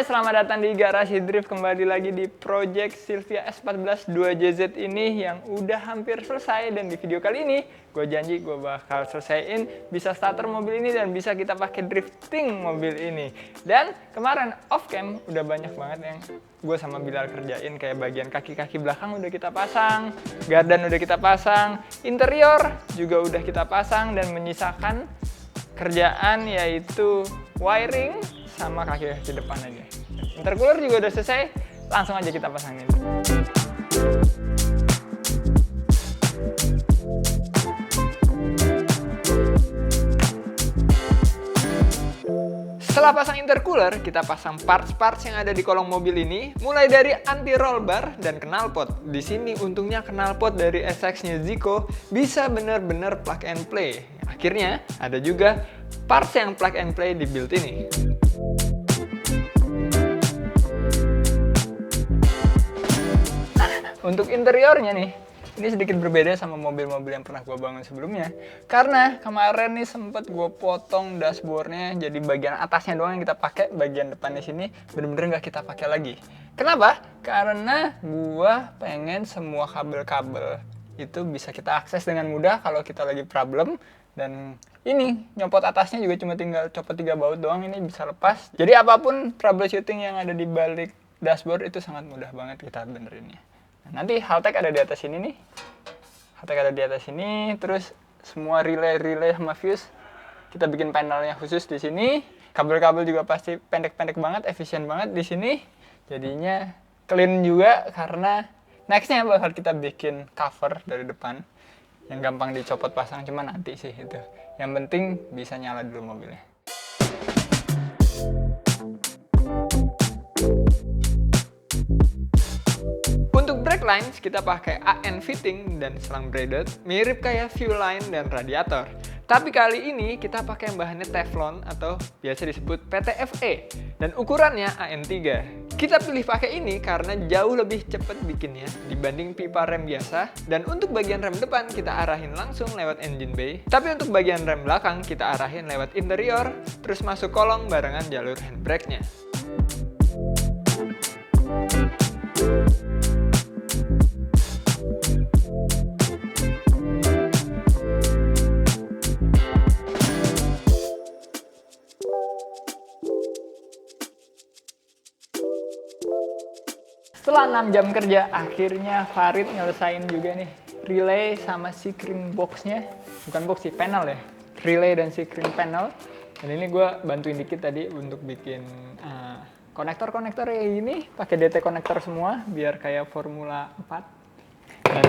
selamat datang di Garasi Drift. Kembali lagi di Project Silvia S14 2JZ ini yang udah hampir selesai. Dan di video kali ini, gue janji gue bakal selesaiin bisa starter mobil ini dan bisa kita pakai drifting mobil ini. Dan kemarin off cam udah banyak banget yang gue sama Bilal kerjain. Kayak bagian kaki-kaki belakang udah kita pasang, gardan udah kita pasang, interior juga udah kita pasang, dan menyisakan kerjaan yaitu wiring sama kaki-kaki depan aja. Intercooler juga udah selesai, langsung aja kita pasangin. Setelah pasang intercooler, kita pasang parts-parts yang ada di kolong mobil ini, mulai dari anti roll bar dan knalpot. Di sini untungnya knalpot dari SX-nya Zico bisa bener-bener plug and play. Akhirnya ada juga parts yang plug and play di build ini. Untuk interiornya nih, ini sedikit berbeda sama mobil-mobil yang pernah gue bangun sebelumnya. Karena kemarin nih sempet gue potong dashboardnya, jadi bagian atasnya doang yang kita pakai, bagian depannya sini bener-bener nggak kita pakai lagi. Kenapa? Karena gue pengen semua kabel-kabel itu bisa kita akses dengan mudah kalau kita lagi problem. Dan ini nyopot atasnya juga cuma tinggal copot 3 baut doang, ini bisa lepas. Jadi apapun troubleshooting yang ada di balik dashboard itu sangat mudah banget kita benerinnya. Nanti Haltech ada di atas sini nih. Haltech ada di atas sini, terus semua relay sama fuse kita bikin panelnya khusus di sini. Kabel-kabel juga pasti pendek-pendek banget, efisien banget di sini. Jadinya clean juga karena nextnya bakal kita bikin cover dari depan yang gampang dicopot pasang, cuma nanti sih itu. Yang penting bisa nyala dulu mobilnya. Untuk brake lines kita pakai AN fitting dan selang braided, mirip kayak fuel line dan radiator. Tapi kali ini kita pakai bahannya Teflon atau biasa disebut PTFE dan ukurannya AN3. Kita pilih pakai ini karena jauh lebih cepat bikinnya dibanding pipa rem biasa. Dan untuk bagian rem depan kita arahin langsung lewat engine bay. Tapi untuk bagian rem belakang kita arahin lewat interior, terus masuk kolong barengan jalur handbrake-nya. Setelah 6 jam kerja, akhirnya Farid nyelesain juga nih relay sama sikring box-nya. Bukan box sih, panel ya. Relay dan sikring panel. Dan ini gue bantuin dikit tadi untuk bikin konektor-konektor kayak gini. Pakai DT konektor semua, biar kayak Formula 4. Dan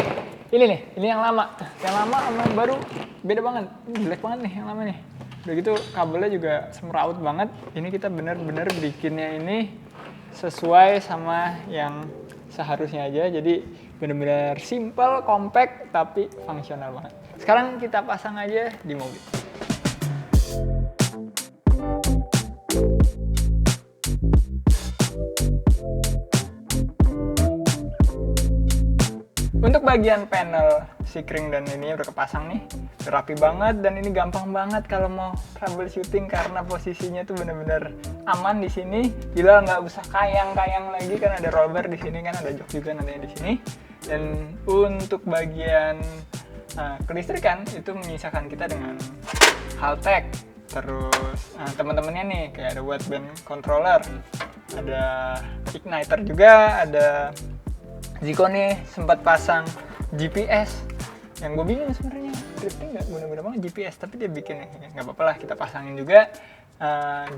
ini nih, ini yang lama. Yang lama sama yang baru beda banget. Ini jelek banget nih yang lama nih. Udah gitu kabelnya juga semraut banget. Ini kita bener-bener bikinnya ini sesuai sama yang seharusnya aja, jadi benar-benar simple, compact, tapi fungsional banget. Sekarang kita pasang aja di mobil. Untuk bagian panel sikring dan ini udah kepasang nih, rapi banget, dan ini gampang banget kalau mau troubleshooting karena posisinya tuh bener-bener aman di sini. Bila nggak usah kayang-kayang lagi kan ada roller di sini, kan ada jok juga nantinya di sini. Dan untuk bagian kelistrikan itu menyisakan kita dengan Haltech. Terus teman-temannya nih kayak ada wideband controller, ada igniter juga, ada Zico nih sempat pasang GPS. Yang gue bingung sebenarnya drifting nggak guna-guna banget GPS, tapi dia bikin nggak apa-apa lah kita pasangin juga.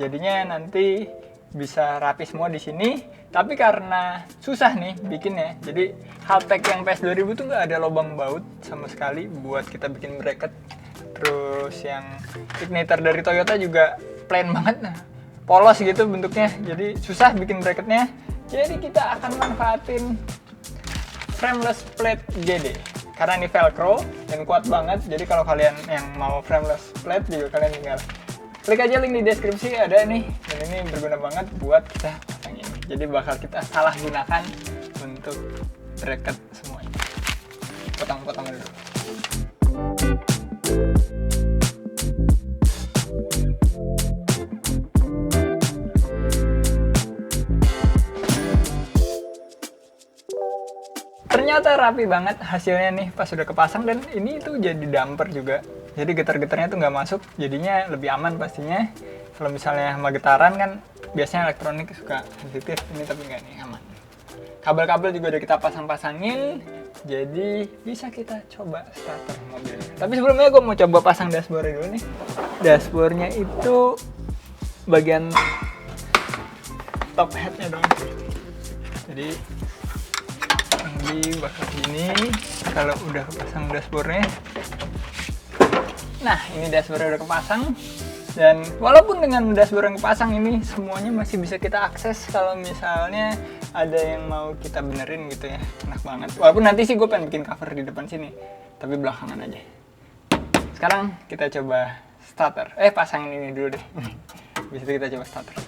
Jadinya nanti bisa rapi semua di sini. Tapi karena susah nih bikinnya, jadi Haltech yang PS2000 tuh nggak ada lubang baut sama sekali buat kita bikin bracket. Terus yang igniter dari Toyota juga plain banget, nah polos gitu bentuknya, jadi susah bikin bracketnya. Jadi kita akan manfaatin frameless plate GD karena ini velcro dan kuat banget. Jadi kalau kalian yang mau frameless plate juga kalian tinggal klik aja link di deskripsi, ada nih. Dan ini berguna banget buat kita pasang ini. Jadi bakal kita salah gunakan untuk bracket semuanya. Potong-potong dulu. Ternyata rapi banget hasilnya nih pas sudah kepasang, dan ini tuh jadi damper juga. Jadi getar-getarnya tuh nggak masuk, jadinya lebih aman pastinya. Kalau misalnya sama getaran kan biasanya elektronik suka sensitif, ini tapi nggak nih, aman. Kabel-kabel juga udah kita pasang-pasangin, jadi bisa kita coba starter mobilnya. Tapi sebelumnya gue mau coba pasang dashboard dulu nih. Dashboardnya itu bagian top headnya dong. Jadi ini bakal gini kalau udah kepasang dashboardnya. Nah, ini dashboard udah kepasang. Dan walaupun dengan dashboard yang kepasang ini semuanya masih bisa kita akses kalau misalnya ada yang mau kita benerin gitu ya. Enak banget. Walaupun nanti sih gue pengen bikin cover di depan sini, tapi belakangan aja. Sekarang kita coba starter. Pasangin ini dulu deh. Habis itu kita coba starter.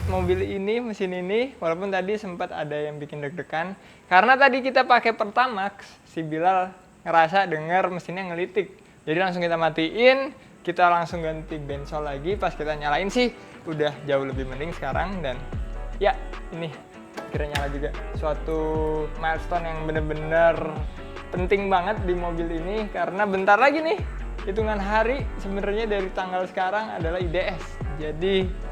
Mobil ini, mesin ini, walaupun tadi sempat ada yang bikin deg-degan karena tadi kita pakai Pertamax, si Bilal ngerasa dengar mesinnya ngelitik. Jadi langsung kita matiin, kita langsung ganti bensol lagi. Pas kita nyalain sih udah jauh lebih mending sekarang, dan ya ini akhirnya nyala juga. Suatu milestone yang bener-bener penting banget di mobil ini karena bentar lagi nih, hitungan hari sebenarnya dari tanggal sekarang adalah IDS. Jadi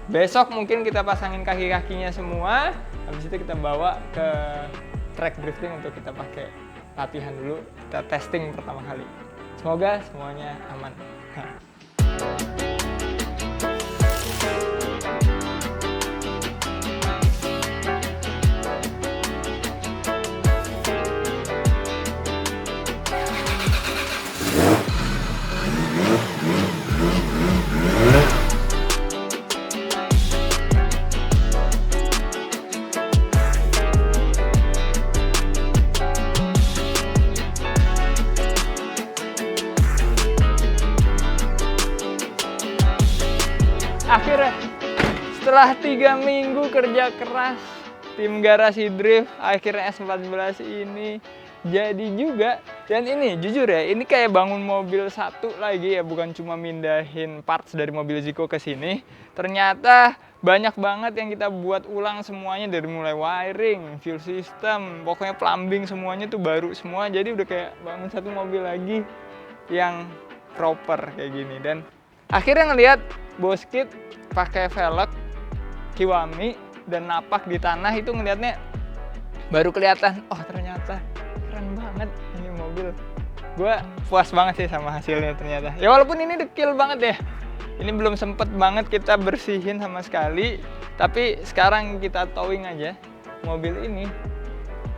besok mungkin kita pasangin kaki-kakinya semua, habis itu kita bawa ke track drifting untuk kita pakai latihan dulu, kita testing pertama kali. Semoga semuanya aman. Akhirnya setelah 3 minggu kerja keras tim Garasi Drift, akhirnya S14 ini jadi juga. Dan ini jujur ya, ini kayak bangun mobil satu lagi ya, bukan cuma mindahin parts dari mobil Zico ke sini. Ternyata banyak banget yang kita buat ulang semuanya, dari mulai wiring, fuel system, pokoknya plumbing semuanya tuh baru semua. Jadi udah kayak bangun satu mobil lagi yang proper kayak gini. Dan akhirnya ngelihat Boskit pakai velg Kiwami dan napak di tanah, itu ngelihatnya baru kelihatan, oh ternyata keren banget ini mobil. Gue puas banget sih sama hasilnya ternyata. Ya walaupun ini dekil banget ya, ini belum sempet banget kita bersihin sama sekali, tapi sekarang kita towing aja mobil ini,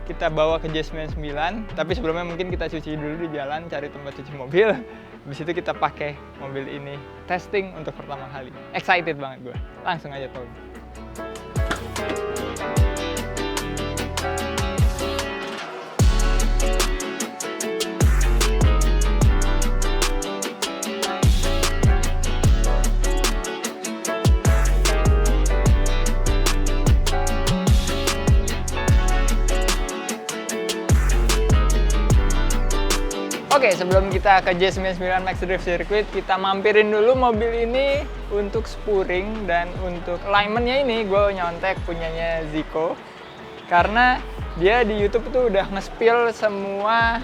kita bawa ke J99. Tapi sebelumnya mungkin kita cuci dulu di jalan, cari tempat cuci mobil. Habis itu kita pakai mobil ini testing untuk pertama kali. Excited banget gue. Langsung aja towing. Oke, sebelum kita ke J99 Max Drift Circuit, kita mampirin dulu mobil ini untuk spuring. Dan untuk alignmentnya ini gue nyontek punyanya Zico, karena dia di YouTube tuh udah nge-spill semua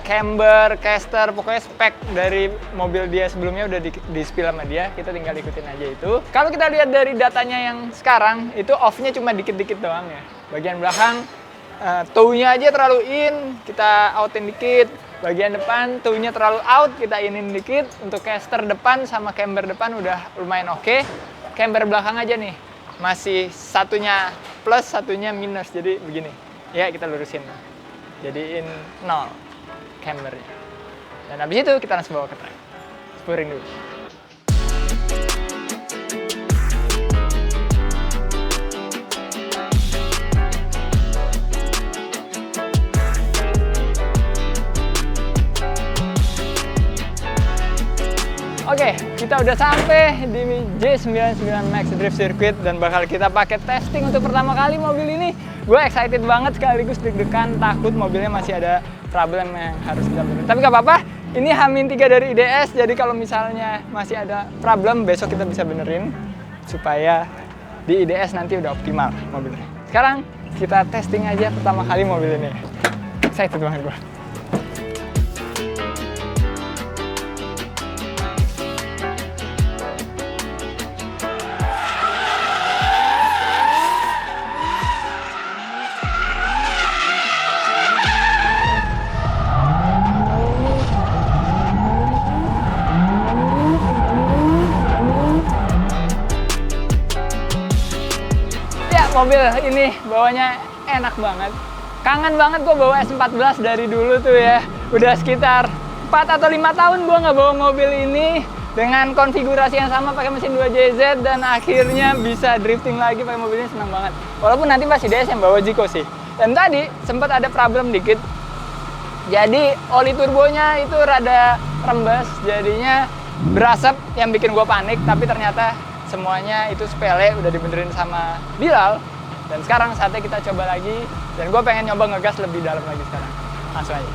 camber, caster, pokoknya spek dari mobil dia sebelumnya udah di-spill sama dia. Kita tinggal ikutin aja itu. Kalau kita lihat dari datanya yang sekarang, itu off-nya cuma dikit-dikit doang ya. Bagian belakang, tow-nya aja terlalu in, kita outin dikit. Bagian depan tow-nya terlalu out, kita inin dikit. Untuk caster depan sama camber depan udah lumayan oke. Camber belakang aja nih, masih satunya plus, satunya minus, jadi begini. Ya kita lurusin, jadiin 0 cambernya. Dan habis itu kita langsung bawa ke track. Spuring dulu. Oke, kita udah sampai di J99 Max Drift Circuit dan bakal kita pakai testing untuk pertama kali mobil ini. Gue excited banget sekaligus deg-degan, takut mobilnya masih ada problem yang harus kita benerin. Tapi gak apa-apa, ini H-3 dari IDS, jadi kalau misalnya masih ada problem, besok kita bisa benerin supaya di IDS nanti udah optimal mobilnya. Sekarang kita testing aja pertama kali mobil ini. Excited banget gue. Mobil ini bawanya enak banget. Kangen banget gue bawa S14 dari dulu tuh ya. Udah sekitar 4 atau 5 tahun gue nggak bawa mobil ini dengan konfigurasi yang sama pakai mesin 2JZ dan akhirnya bisa drifting lagi pakai mobil ini, senang banget. Walaupun nanti masih DS yang bawa Zico sih. Dan tadi sempat ada problem dikit. Jadi oli turbonya itu rada rembes, jadinya berasap yang bikin gue panik, tapi ternyata semuanya itu sepele, udah dibenerin sama Bilal. Dan sekarang saatnya kita coba lagi. Dan gue pengen nyoba ngegas lebih dalam lagi sekarang. Langsung aja.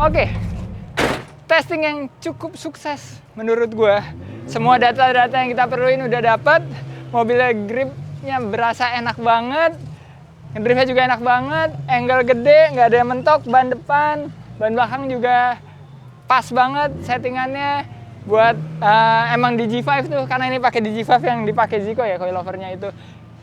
Oke, testing yang cukup sukses menurut gue. Semua data-data yang kita perluin udah dapet. Mobilnya gripnya berasa enak banget. Ngedriftnya juga enak banget. Angle gede, nggak ada yang mentok. Ban depan, ban belakang juga pas banget settingannya. Buat emang di G5 tuh, karena ini pakai di G5 yang dipakai Zico ya, coilovernya itu.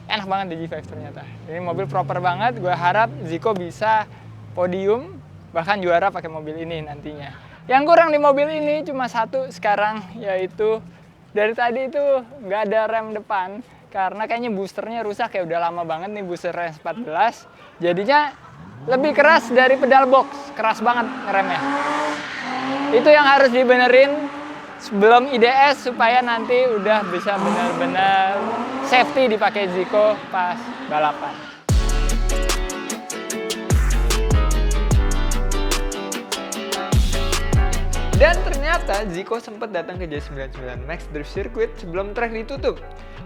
Enak banget di G5 ternyata. Ini mobil proper banget. Gue harap Zico bisa podium, bahkan juara pakai mobil ini nantinya. Yang kurang di mobil ini cuma satu sekarang, yaitu dari tadi itu nggak ada rem depan karena kayaknya boosternya rusak ya, udah lama banget nih booster S14. Jadinya lebih keras dari pedal box, keras banget ngeremnya. Itu yang harus dibenerin sebelum IDS supaya nanti udah bisa benar-benar safety dipakai Zico pas balapan. Dan ternyata Zico sempat datang ke J99 Max Drift Circuit sebelum trek ditutup.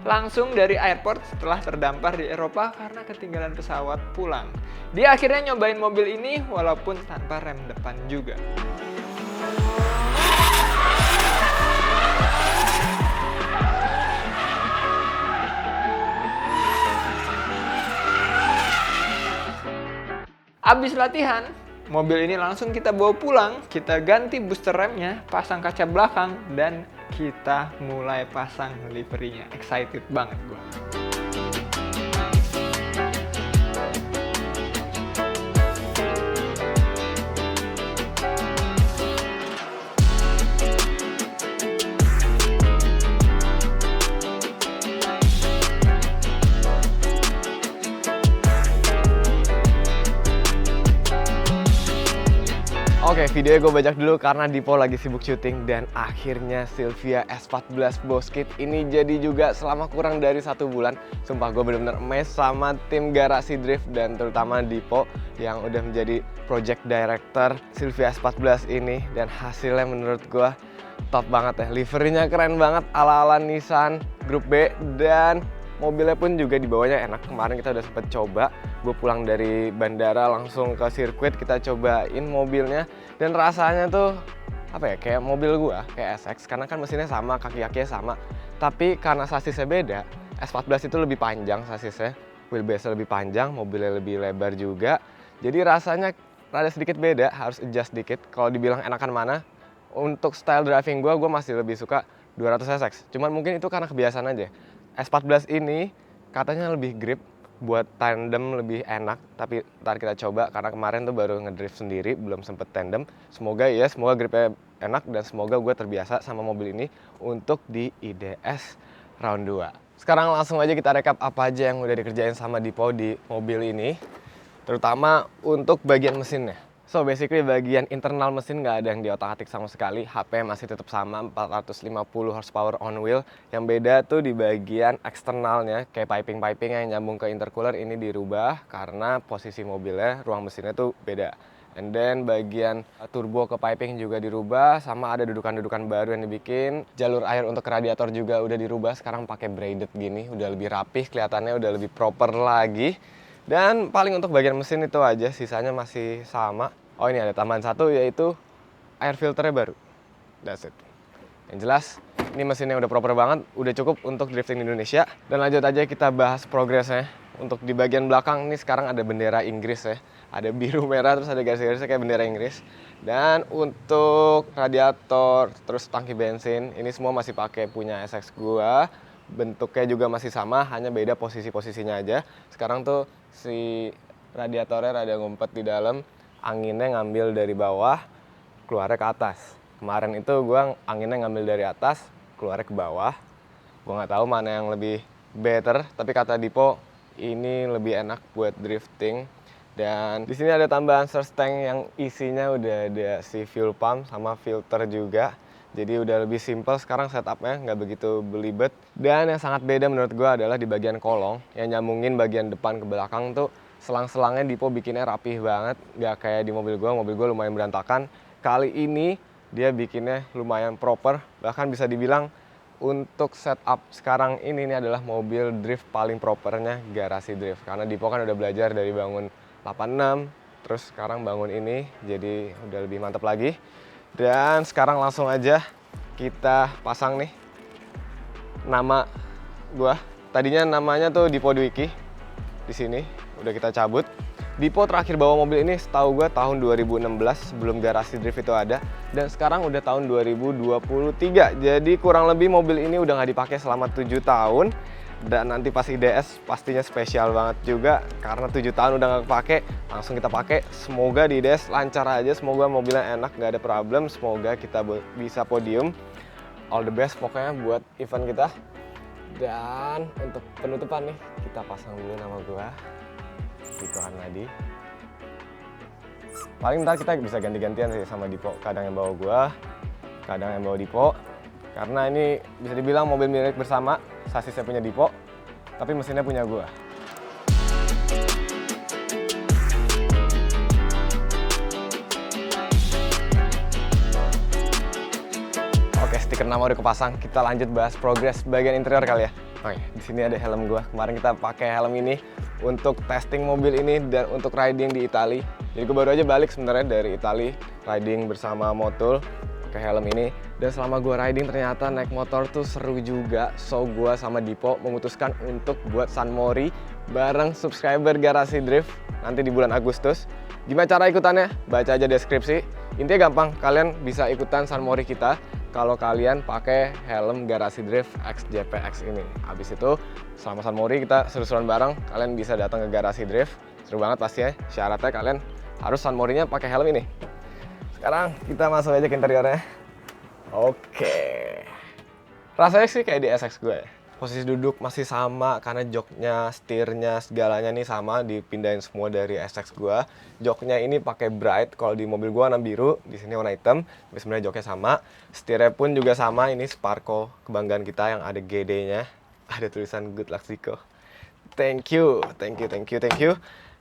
Langsung dari airport setelah terdampar di Eropa karena ketinggalan pesawat pulang. Dia akhirnya nyobain mobil ini walaupun tanpa rem depan juga. Abis latihan, mobil ini langsung kita bawa pulang, kita ganti booster remnya, pasang kaca belakang, dan kita mulai pasang liverynya. Excited banget gue. Oke, videonya gue bajak dulu karena Dipo lagi sibuk syuting dan akhirnya Silvia S14 Boss Kit ini jadi juga selama kurang dari 1 bulan. Sumpah gue bener-bener amazed sama tim Garasi Drift dan terutama Dipo yang udah menjadi project director Silvia S14 ini, dan hasilnya menurut gue top banget ya. Liverynya keren banget ala-ala Nissan Grup B dan mobilnya pun juga dibawanya enak. Kemarin kita udah sempet coba, gue pulang dari bandara langsung ke sirkuit, kita cobain mobilnya dan rasanya tuh apa ya, kayak mobil gue, kayak SX, karena kan mesinnya sama, kaki-kakinya sama, tapi karena sasisnya beda. S14 itu lebih panjang sasisnya, wheelbase lebih panjang, mobilnya lebih lebar juga, jadi rasanya rada sedikit beda, harus adjust dikit. Kalau dibilang enakan mana, untuk style driving gue masih lebih suka 200 SX, cuman mungkin itu karena kebiasaan aja. S14 ini katanya lebih grip, buat tandem lebih enak, tapi ntar kita coba karena kemarin tuh baru ngedrift sendiri, belum sempet tandem. Semoga gripnya enak dan semoga gue terbiasa sama mobil ini untuk di IDS round 2. Sekarang langsung aja kita rekap apa aja yang udah dikerjain sama Dipo di mobil ini, terutama untuk bagian mesinnya. So basically bagian internal mesin nggak ada yang diotak-atik sama sekali. HP masih tetap sama 450 horsepower on wheel. Yang beda tuh di bagian eksternalnya, kayak piping-piping yang nyambung ke intercooler ini dirubah karena posisi mobilnya, ruang mesinnya tuh beda. And then bagian turbo ke piping juga dirubah, sama ada dudukan-dudukan baru yang dibikin. Jalur air untuk radiator juga udah dirubah, sekarang pakai braided gini, udah lebih rapih, kelihatannya udah lebih proper lagi. Dan paling untuk bagian mesin itu aja, sisanya masih sama. Oh ini ada tambahan satu, yaitu air filternya baru. That's it. Yang jelas, ini mesinnya udah proper banget, udah cukup untuk drifting di Indonesia. Dan lanjut aja kita bahas progresnya. Untuk di bagian belakang ini sekarang ada bendera Inggris ya. Ada biru merah, terus ada garis-garisnya kayak bendera Inggris. Dan untuk radiator, terus tangki bensin, ini semua masih pakai punya SX gua. Bentuknya juga masih sama, hanya beda posisi-posisinya aja. Sekarang tuh si radiatornya rada ngumpet di dalam, anginnya ngambil dari bawah, keluarnya ke atas. Kemarin itu gua anginnya ngambil dari atas, keluarnya ke bawah. Gua nggak tahu mana yang lebih better, tapi kata Dipo ini lebih enak buat drifting. Dan di sini ada tambahan surge tank yang isinya udah ada si fuel pump sama filter juga. Jadi udah lebih simple sekarang setupnya, nggak begitu belibet. Dan yang sangat beda menurut gua adalah di bagian kolong, yang nyambungin bagian depan ke belakang tuh selang-selangnya Dipo bikinnya rapih banget, nggak kayak di mobil gua lumayan berantakan. Kali ini dia bikinnya lumayan proper, bahkan bisa dibilang untuk setup sekarang ini adalah mobil drift paling propernya garasi drift. Karena Dipo kan udah belajar dari bangun 86, terus sekarang bangun ini, jadi udah lebih mantap lagi. Dan sekarang langsung aja kita pasang nih nama gua. Tadinya namanya tuh Dipo Dwiki. Di sini udah kita cabut. Dipo terakhir bawa mobil ini setahu gue tahun 2016 sebelum garasi drift itu ada, dan sekarang udah tahun 2023. Jadi kurang lebih mobil ini udah nggak dipakai selama 7 tahun. Dan nanti pas IDS pastinya spesial banget juga karena 7 tahun udah nggak kepake, langsung kita pakai. Semoga di IDS lancar aja, semoga mobilnya enak, nggak ada problem, semoga kita bisa podium. All the best pokoknya buat event kita. Dan untuk penutupan nih, kita pasang dulu nama gua, Dito Arnadi. Paling ntar kita bisa ganti-gantian sih sama Dipo, kadang yang bawa gua, kadang yang bawa Dipo. Karena ini bisa dibilang mobil milik bersama, sasisnya punya Dipo, tapi mesinnya punya gua. Oke, stiker nama udah kepasang. Kita lanjut bahas progres bagian interior kali ya. Oke, di sini ada helm gua. Kemarin kita pakai helm ini untuk testing mobil ini dan untuk riding di Itali. Jadi gua baru aja balik sebenarnya dari Itali, riding bersama Motul pakai helm ini. Dan selama gua riding ternyata naik motor tuh seru juga. So gua sama Dipo memutuskan untuk buat San Mori bareng subscriber Garasi Drift nanti di bulan Agustus. Gimana cara ikutannya? Baca aja deskripsi. Intinya gampang, kalian bisa ikutan San Mori kita kalau kalian pakai helm Garasi Drift XJPX ini. Habis itu selama San Mori kita seru-seruan bareng, kalian bisa datang ke Garasi Drift. Seru banget pastinya. Syaratnya kalian harus San Morinya pakai helm ini. Sekarang kita masuk aja ke interiornya. Oke. Rasanya sih kayak di SX gue ya. Posisi duduk masih sama karena joknya, setirnya, segalanya nih sama, dipindahin semua dari SX gua. Joknya ini pakai bright, kalau di mobil gua warna biru, di sini warna hitam. Tapi sebenarnya joknya sama. Setirnya pun juga sama, ini Sparco kebanggaan kita yang ada GD-nya. Ada tulisan Good Luck Zico. Thank you.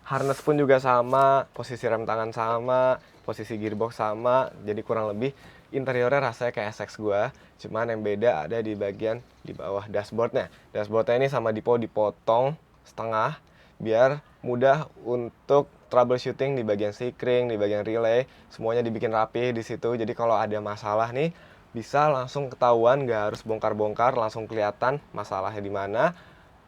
Harness pun juga sama, posisi rem tangan sama, posisi gearbox sama, jadi kurang lebih interiornya rasanya kayak SX gua, cuman yang beda ada di bagian di bawah dashboardnya. Dashboardnya ini sama Dipo dipotong setengah biar mudah untuk troubleshooting di bagian steering, di bagian relay, semuanya dibikin rapi di situ. Jadi kalau ada masalah nih bisa langsung ketahuan, nggak harus bongkar-bongkar, langsung kelihatan masalahnya di mana.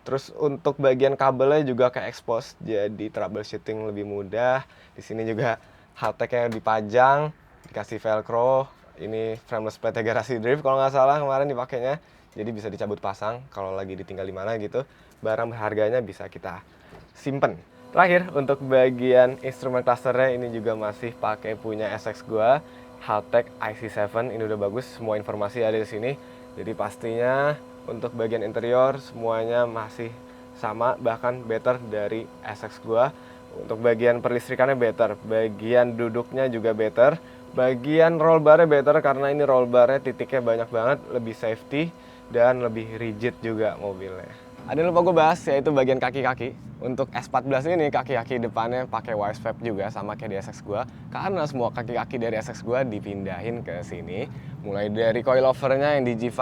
Terus untuk bagian kabelnya juga kayak expose, jadi troubleshooting lebih mudah. Di sini juga hardtech-nya dipajang, dikasih velcro. Ini frameless plate Garasi Drift kalau nggak salah kemarin dipakainya. Jadi bisa dicabut pasang kalau lagi ditinggal di mana gitu. Barang berharganya bisa kita simpen. Terakhir untuk bagian instrumen clusternya ini juga masih pakai punya SX gua, Haltech IC7. Ini udah bagus, semua informasi ada di sini. Jadi pastinya Untuk bagian interior semuanya masih sama, bahkan better dari SX gua. Untuk bagian perlistrikannya better, bagian duduknya juga better, bagian roll barnya better karena ini roll barnya titiknya banyak banget, lebih safety dan lebih rigid juga mobilnya. Ada yang lupa gue bahas, yaitu bagian kaki-kaki. Untuk S14 ini kaki-kaki depannya pakai wise wrap juga sama kayak di SX gua, karena semua kaki-kaki dari SX gua dipindahin ke sini, mulai dari coilovernya yang di G5,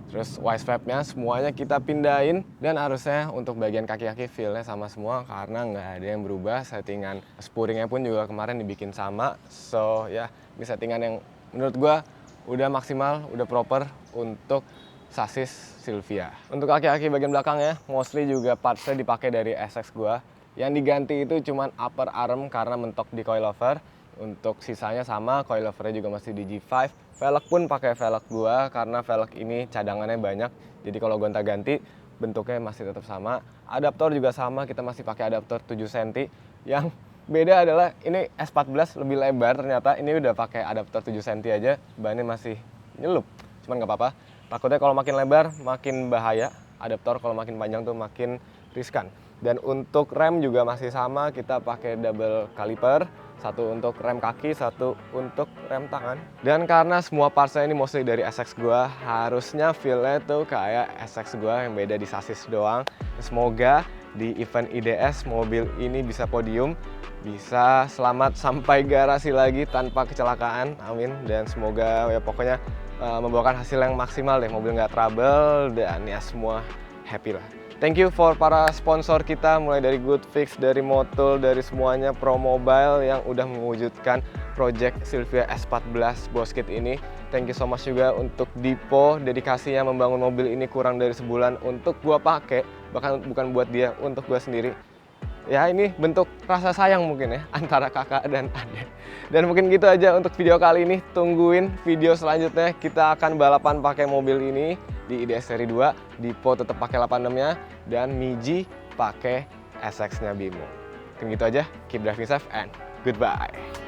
terus wise wrapnya semuanya kita pindahin, dan harusnya untuk bagian kaki-kaki feel-nya sama semua karena nggak ada yang berubah. Settingan spuringnya pun juga kemarin dibikin sama, so ya ini settingan yang menurut gua udah maksimal, udah proper untuk sasis Silvia. Untuk kaki-kaki bagian belakangnya mostly juga partsnya dipakai dari SX gua. Yang diganti itu cuman upper arm karena mentok di coilover. Untuk sisanya sama, coilovernya juga masih di G5. Velg pun pakai velg gua karena velg ini cadangannya banyak. Jadi kalau gonta-ganti bentuknya masih tetap sama. Adaptor juga sama, kita masih pakai adaptor 7 cm. Yang beda adalah ini S14 lebih lebar ternyata. Ini udah pakai adaptor 7 cm aja, bannya masih nyelup. Cuman nggak apa-apa. Takutnya kalau makin lebar makin bahaya, adaptor kalau makin panjang tuh makin riskan. Dan untuk rem juga masih sama, kita pakai double caliper, satu untuk rem kaki, satu untuk rem tangan. Dan karena semua partsnya ini mostly dari SX gua, harusnya feel-nya tuh kayak SX gua, yang beda di sasis doang. Semoga di event IDS mobil ini bisa podium, bisa selamat sampai garasi lagi tanpa kecelakaan, amin. Dan semoga ya pokoknya membawakan hasil yang maksimal deh, mobil nggak trouble dan ya semua happy lah. Thank you for para sponsor kita, mulai dari Good Fix, dari Motul, dari semuanya, Pro Mobile yang udah mewujudkan project Silvia S14 Boss Kit ini. Thank you so much juga untuk Dipo, dedikasinya membangun mobil ini kurang dari sebulan untuk gua pakai, bahkan bukan buat dia, untuk gua sendiri. Ya ini bentuk rasa sayang mungkin ya antara kakak dan adik. Dan mungkin gitu aja untuk video kali ini. Tungguin video selanjutnya, kita akan balapan pakai mobil ini di IDS seri 2. Dipo tetap pakai 86-nya dan Miji pakai SX-nya Bimo. Mungkin gitu aja. Keep driving safe and goodbye.